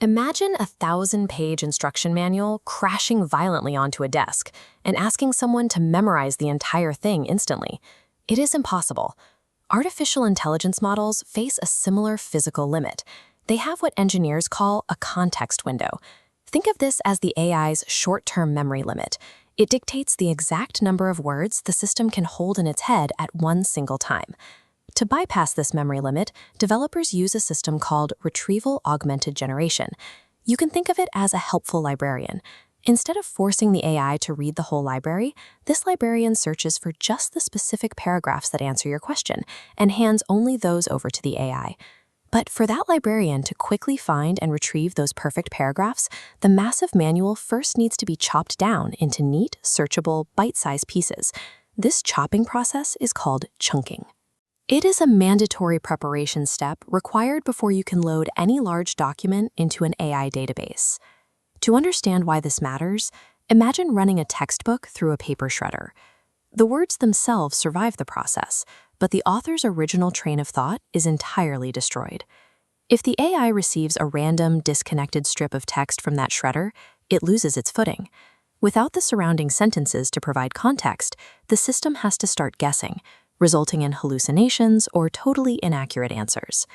Imagine a 1,000-page instruction manual crashing violently onto a desk and asking someone to memorize the entire thing instantly. It is impossible. Artificial intelligence models face a similar physical limit. They have what engineers call a context window. Think of this as the AI's short-term memory limit. It dictates the exact number of words the system can hold in its head at one single time. To bypass this memory limit, developers use a system called Retrieval-Augmented generation. You can think of it as a helpful librarian. Instead of forcing the AI to read the whole library, this librarian searches for just the specific paragraphs that answer your question and hands only those over to the AI. But for that librarian to quickly find and retrieve those perfect paragraphs, the massive manual first needs to be chopped down into neat, searchable, bite-sized pieces. This chopping process is called chunking. It is a mandatory preparation step required before you can load any large document into an AI database. To understand why this matters, imagine running a textbook through a paper shredder. The words themselves survive the process, but the author's original train of thought is entirely destroyed. If the AI receives a random, disconnected strip of text from that shredder, it loses its footing. Without the surrounding sentences to provide context, the system has to start guessing, resulting in hallucinations or totally inaccurate answers.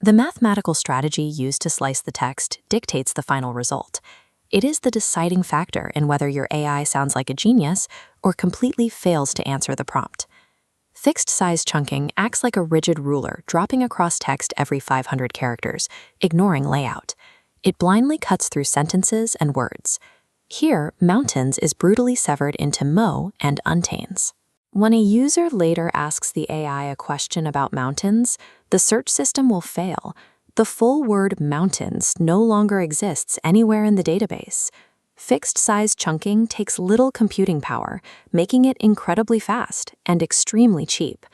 The mathematical strategy used to slice the text dictates the final result. It is the deciding factor in whether your AI sounds like a genius or completely fails to answer the prompt. Fixed-size chunking acts like a rigid ruler dropping across text every 500 characters, ignoring layout. It blindly cuts through sentences and words. Here, mountains is brutally severed into mo and untains. When a user later asks the AI a question about mountains, the search system will fail. The full word mountains no longer exists anywhere in the database. Fixed-size chunking takes little computing power, making it incredibly fast and extremely cheap.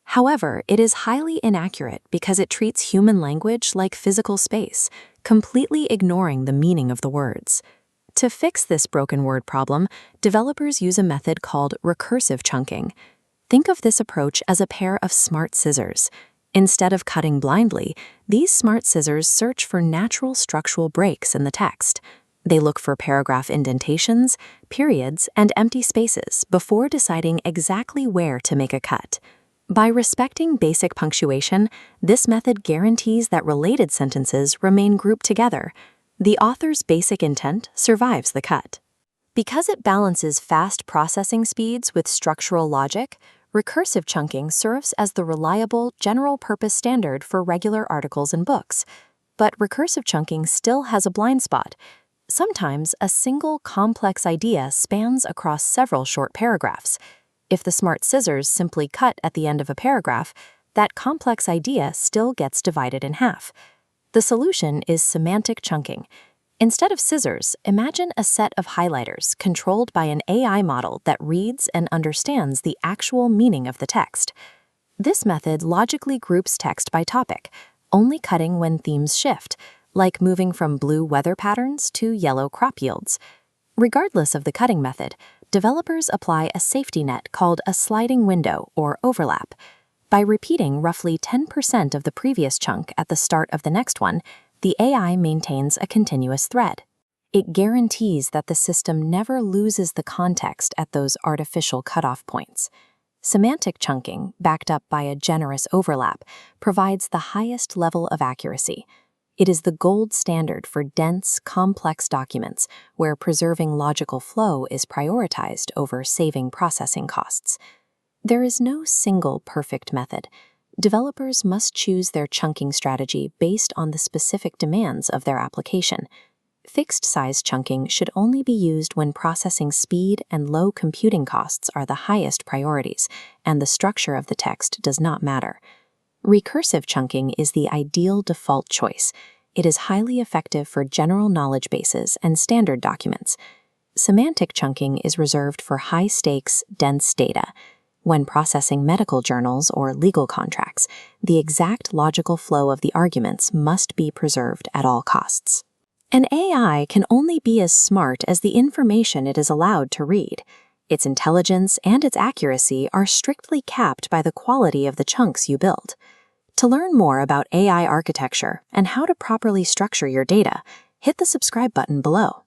However, it is highly inaccurate because it treats human language like physical space, completely ignoring the meaning of the words. To fix this broken word problem, developers use a method called recursive chunking. Think of this approach as a pair of smart scissors. Instead of cutting blindly, these smart scissors search for natural structural breaks in the text. They look for paragraph indentations, periods, and empty spaces before deciding exactly where to make a cut. By respecting basic punctuation, this method guarantees that related sentences remain grouped together. The author's basic intent survives the cut. Because it balances fast processing speeds with structural logic, recursive chunking serves as the reliable, general-purpose standard for regular articles and books. But recursive chunking still has a blind spot. Sometimes a single complex idea spans across several short paragraphs. If the smart scissors simply cut at the end of a paragraph, that complex idea still gets divided in half. The solution is semantic chunking. Instead of scissors, imagine a set of highlighters controlled by an AI model that reads and understands the actual meaning of the text. This method logically groups text by topic, only cutting when themes shift, like moving from blue weather patterns to yellow crop yields. Regardless of the cutting method, developers apply a safety net called a sliding window or overlap. By repeating roughly 10% of the previous chunk at the start of the next one, the AI maintains a continuous thread. It guarantees that the system never loses the context at those artificial cutoff points. Semantic chunking, backed up by a generous overlap, provides the highest level of accuracy. It is the gold standard for dense, complex documents where preserving logical flow is prioritized over saving processing costs. There is no single perfect method. Developers must choose their chunking strategy based on the specific demands of their application. Fixed-size chunking should only be used when processing speed and low computing costs are the highest priorities, and the structure of the text does not matter. Recursive chunking is the ideal default choice. It is highly effective for general knowledge bases and standard documents. Semantic chunking is reserved for high-stakes, dense data. When processing medical journals or legal contracts, the exact logical flow of the arguments must be preserved at all costs. An AI can only be as smart as the information it is allowed to read. Its intelligence and its accuracy are strictly capped by the quality of the chunks you build. To learn more about AI architecture and how to properly structure your data, hit the subscribe button below.